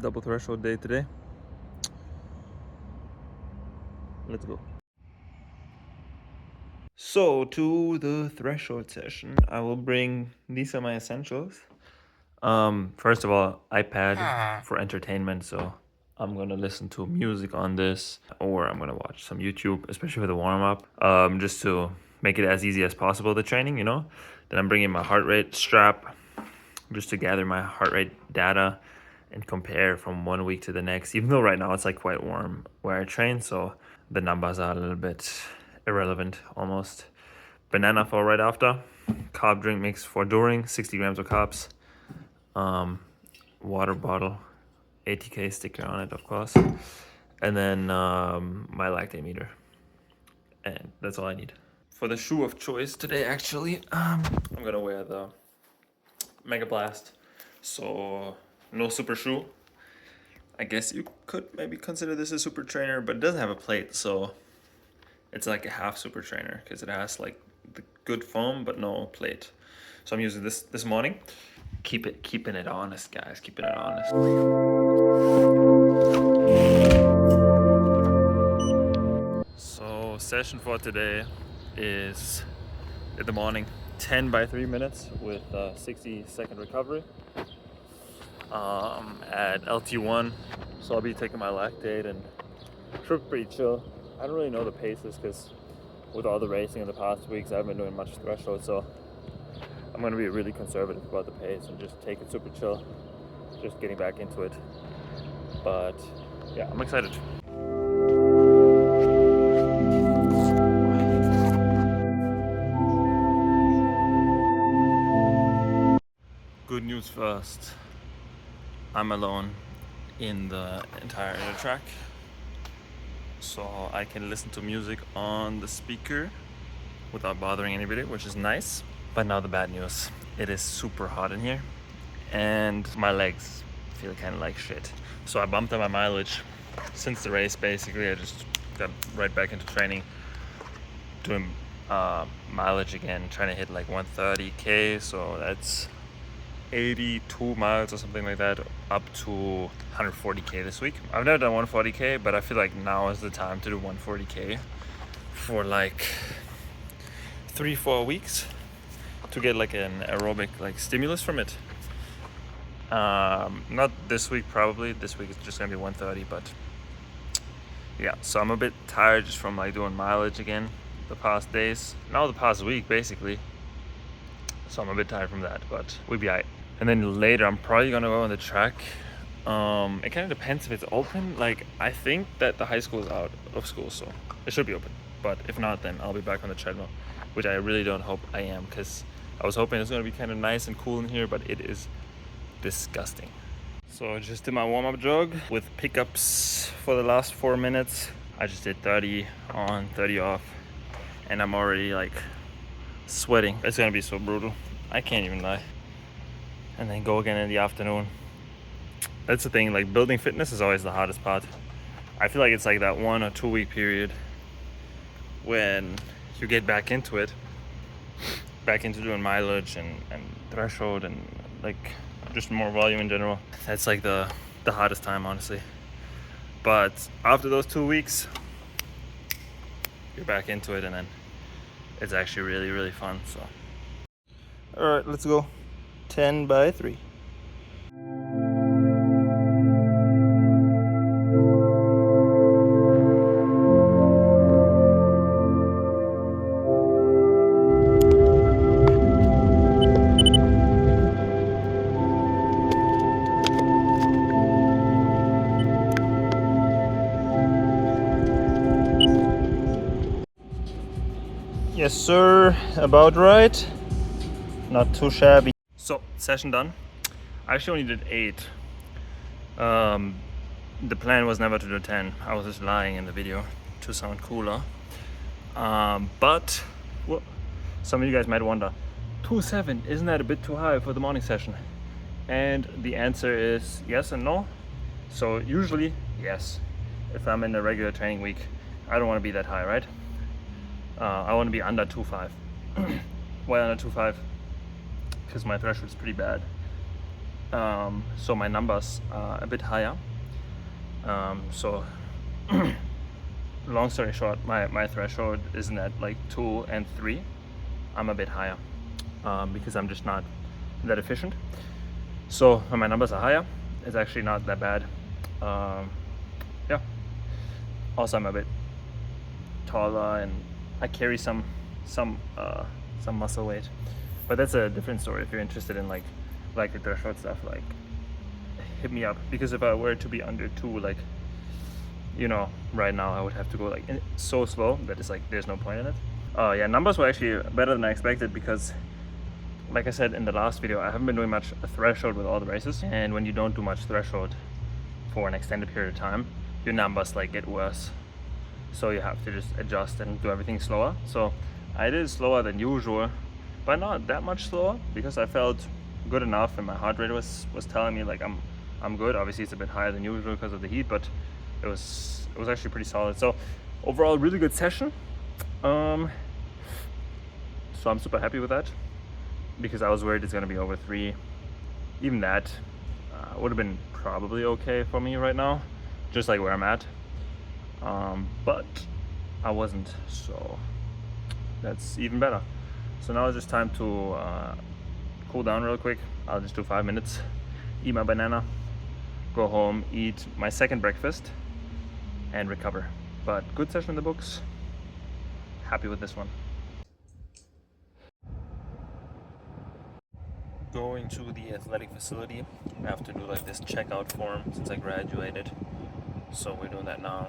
double threshold day today. Let's go. So to the threshold session, I will bring, these are my essentials. First of all, iPad for entertainment, so I'm gonna listen to music on this, or I'm gonna watch some YouTube, especially for the warm-up, just to make it as easy as possible, the training, you know. Then I'm bringing my heart rate strap, just to gather my heart rate data and compare from one week to the next, even though right now it's like quite warm where I train, so the numbers are a little bit irrelevant almost. Banana for right after, carb drink mix for during, 60 grams of carbs, water bottle, ATK sticker on it, of course, and then my lactate meter, and that's all I need. For the shoe of choice today, actually, I'm gonna wear the Mega Blast, so no super shoe. I guess you could maybe consider this a super trainer, but it doesn't have a plate, so it's like a half super trainer because it has like the good foam but no plate. So I'm using this morning. Keeping it honest, guys. Keeping it honest. So session for today is in the morning, 10 by 3 minutes with 60-second recovery. At LT1, so I'll be taking my lactate and should be pretty chill. I don't really know the paces because with all the racing in the past weeks, I haven't been doing much threshold, so I'm going to be really conservative about the pace and just take it super chill, just getting back into it. But yeah, I'm excited. Good news first. I'm alone in the entire inner track, so I can listen to music on the speaker without bothering anybody, which is nice. But now the bad news. It is super hot in here and my legs feel kind of like shit. So I bumped up my mileage since the race. Basically, I just got right back into training, doing mileage again, trying to hit like 130k, so that's 82 miles or something like that, up to 140k this week. I've never done 140k, but I feel like now is the time to do 140k for like 3-4 weeks to get like an aerobic like stimulus from it. Not this week, probably. This week is just gonna be 130, but yeah, so I'm a bit tired just from like doing mileage again the past days, now the past week basically. So I'm a bit tired from that, but we'll be alright. And then later I'm probably gonna go on the track. It kind of depends if it's open. Like, I think that the high school is out of school, so it should be open. But if not, then I'll be back on the treadmill, which I really don't hope I am, because I was hoping it's gonna be kind of nice and cool in here, but it is disgusting. So I just did my warm-up jog with pickups for the last 4 minutes. I just did 30 on, 30 off, and I'm already like sweating. It's gonna be so brutal, I can't even lie. And then go again in the afternoon. That's the thing, like building fitness is always the hardest part. I feel like it's like that 1 or 2 week period when you get back into it, back into doing mileage and threshold and like just more volume in general. That's like the hardest time, honestly. But after those 2 weeks, you're back into it, and then it's actually really, really fun. So all right, let's go. 10 by 3. Yes, sir. About right. Not too shabby. So, session done. I actually only did 8. The plan was never to do 10. I was just lying in the video to sound cooler. But well, some of you guys might wonder, 2.7, isn't that a bit too high for the morning session? And the answer is yes and no. So usually, yes. If I'm in a regular training week, I don't want to be that high, right? I want to be under 2.5. Why under 2.5? Because my threshold is pretty bad. So my numbers are a bit higher. So long story short, my threshold isn't at like 2 and 3. I'm a bit higher because I'm just not that efficient. So when my numbers are higher, it's actually not that bad. Yeah. Also, I'm a bit taller and I carry some muscle weight, but that's a different story. If you're interested in like the threshold stuff, like hit me up, because if I were to be under 2, like, you know, right now I would have to go like so slow that it's like there's no point in it. Yeah, numbers were actually better than I expected because, like I said in the last video, I haven't been doing much threshold with all the races, and when you don't do much threshold for an extended period of time, your numbers like get worse. So you have to just adjust and do everything slower. So I did it slower than usual, but not that much slower, because I felt good enough and my heart rate was telling me like I'm good. Obviously it's a bit higher than usual because of the heat, but it was actually pretty solid. So overall, really good session. So I'm super happy with that, because I was worried it's gonna be over 3. Even that would have been probably okay for me right now, just like where I'm at. But I wasn't, so that's even better. So now it's just time to cool down real quick. I'll just do 5 minutes, eat my banana, go home, eat my second breakfast, and recover. But good session in the books. Happy with this one. Going to the athletic facility. I have to do like this checkout form since I graduated, so we're doing that now.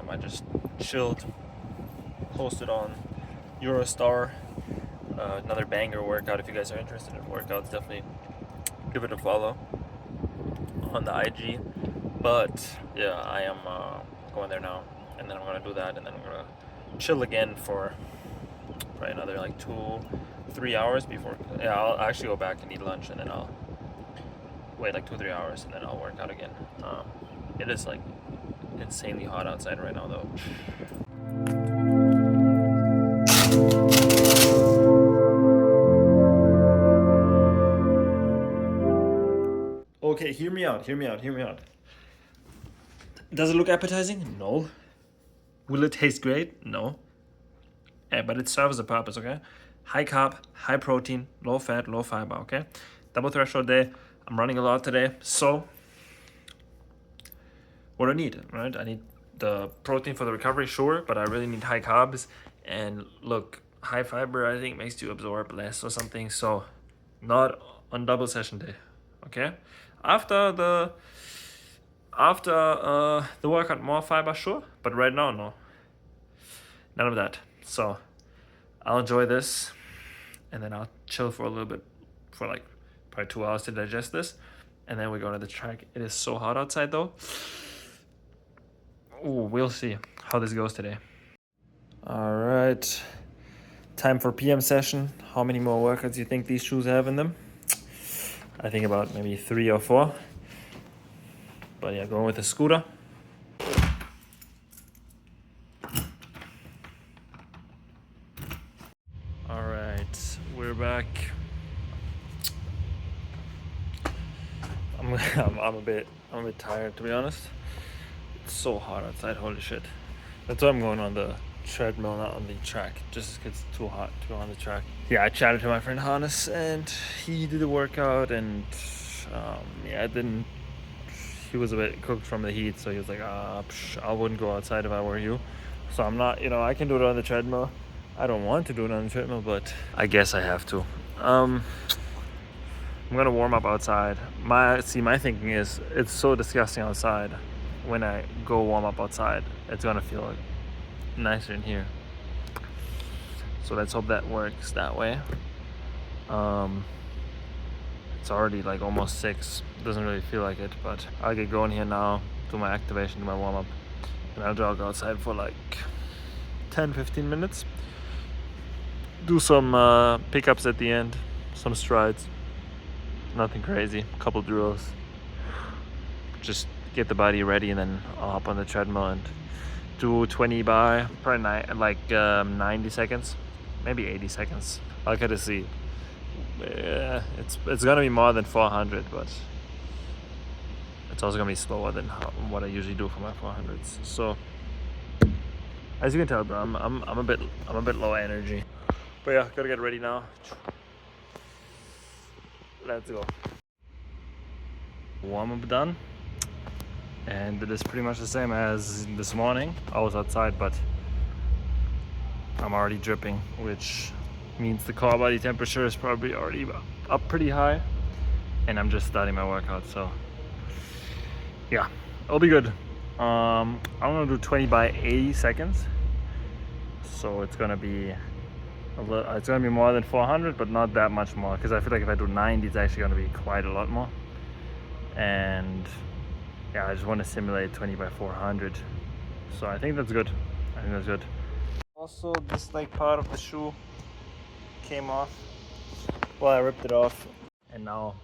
I just chilled, posted on Eurostar another banger workout. If you guys are interested in workouts, definitely give it a follow on the IG. But yeah, I am going there now, and then I'm gonna do that, and then I'm gonna chill again for probably another like 2-3 hours before. Yeah, I'll actually go back and eat lunch, and then I'll wait like 2-3 hours, and then I'll work out again. It is like insanely hot outside right now, though. Okay, hear me out. Does it look appetizing? No. Will it taste great? No. But it serves a purpose, okay? High carb, high protein, low fat, low fiber, okay? Double threshold day. I'm running a lot today, so what do I need, right? I need the protein for the recovery, sure, but I really need high carbs. And look, high fiber, I think, makes you absorb less or something, so not on double session day, okay? After the workout, more fiber, sure, but right now, no. None of that. So I'll enjoy this, and then I'll chill for a little bit, for like probably 2 hours to digest this, and then we go to the track. It is so hot outside though. Ooh, we'll see how this goes today. All right, time for PM session. How many more workouts do you think these shoes have in them? I think about maybe 3 or 4. But yeah, going with the scooter. All right, we're back. I'm a bit tired, to be honest. It's so hot outside, holy shit. That's why I'm going on the treadmill, not on the track, just because it's too hot to go on the track. Yeah, I chatted to my friend Hannes, and he did the workout, and yeah, he was a bit cooked from the heat, so he was like, I wouldn't go outside if I were you. So I'm not, I can do it on the treadmill. I don't want to do it on the treadmill, but I guess I have to. I'm gonna warm up outside. My thinking is, it's so disgusting outside. When I go warm up outside, it's gonna feel like nicer in here. So let's hope that works that way. It's already like almost 6. Doesn't really feel like it, but I'll get going here now, do my activation, do my warm up, and I'll jog outside for like 10-15 minutes. Do some pickups at the end, some strides. Nothing crazy, a couple drills. Just get the body ready, and then I'll hop on the treadmill and do 20 by probably 90 seconds, maybe 80 seconds. I'll kind of see. it's gonna be more than 400, but it's also gonna be slower than what I usually do for my 400s. So as you can tell, bro, I'm a bit low energy. But yeah, gotta get ready now. Let's go. Warm up done, and it is pretty much the same as this morning. I was outside, but I'm already dripping, which means the core body temperature is probably already up pretty high, and I'm just starting my workout, so yeah, it'll be good. I'm gonna do 20 by 80 seconds, so it's gonna be it's gonna be more than 400, but not that much more, because I feel like if I do 90, it's actually gonna be quite a lot more. And yeah, I just want to simulate 20 by 400, so I think that's good. Also, this like part of the shoe came off. Well, I ripped it off, and now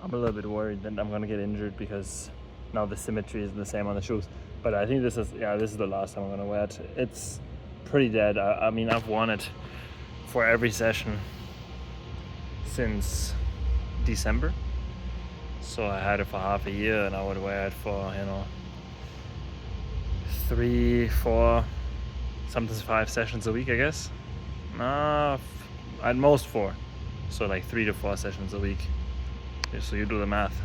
I'm a little bit worried that I'm gonna get injured because now the symmetry isn't the same on the shoes. But I think this is the last time I'm gonna wear it. It's pretty dead. I mean, I've worn it for every session since December. So I had it for half a year, and I would wear it for 3, 4, sometimes 5 sessions a week, I guess. At most 4. So like 3 to 4 sessions a week. So you do the math.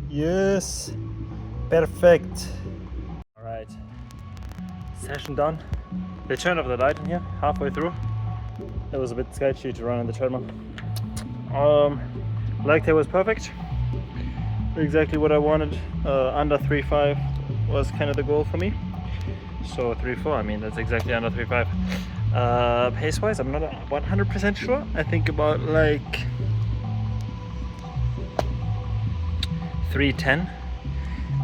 Yes, perfect. All right, session done. They turned off the light in here halfway through. It was a bit sketchy to run on the treadmill. Leg day was perfect. Exactly what I wanted. Under 3.5 was kind of the goal for me. So 3.4, I mean, that's exactly under 3.5. Pace-wise, I'm not 100% sure. I think about like 3.10,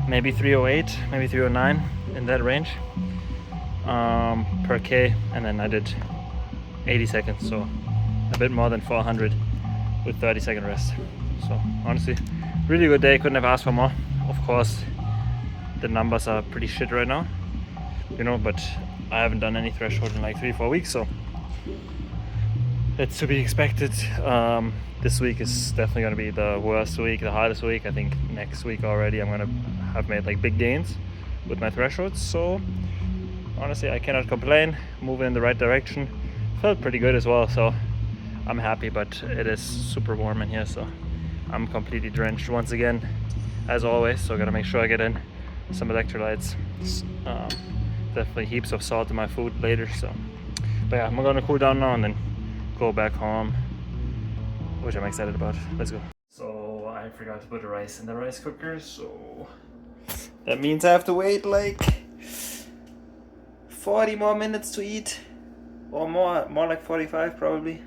maybe 3.08, maybe 3.09, in that range per K. And then I did 80 seconds, so a bit more than 400 with 30-second rest. So honestly, really good day. Couldn't have asked for more. Of course, the numbers are pretty shit right now, but I haven't done any threshold in like 3-4 weeks, so that's to be expected. This week is definitely going to be the worst week, the hardest week. I think next week already I'm going to have made like big gains with my thresholds. So honestly, I cannot complain. Moving in the right direction. Felt pretty good as well, so I'm happy. But it is super warm in here, so I'm completely drenched once again, as always. So I gotta make sure I get in some electrolytes. Definitely heaps of salt in my food later. So, but yeah, I'm gonna cool down now and then go back home, which I'm excited about. Let's go. So I forgot to put the rice in the rice cooker, so that means I have to wait like 40 more minutes to eat, or more like 45 probably.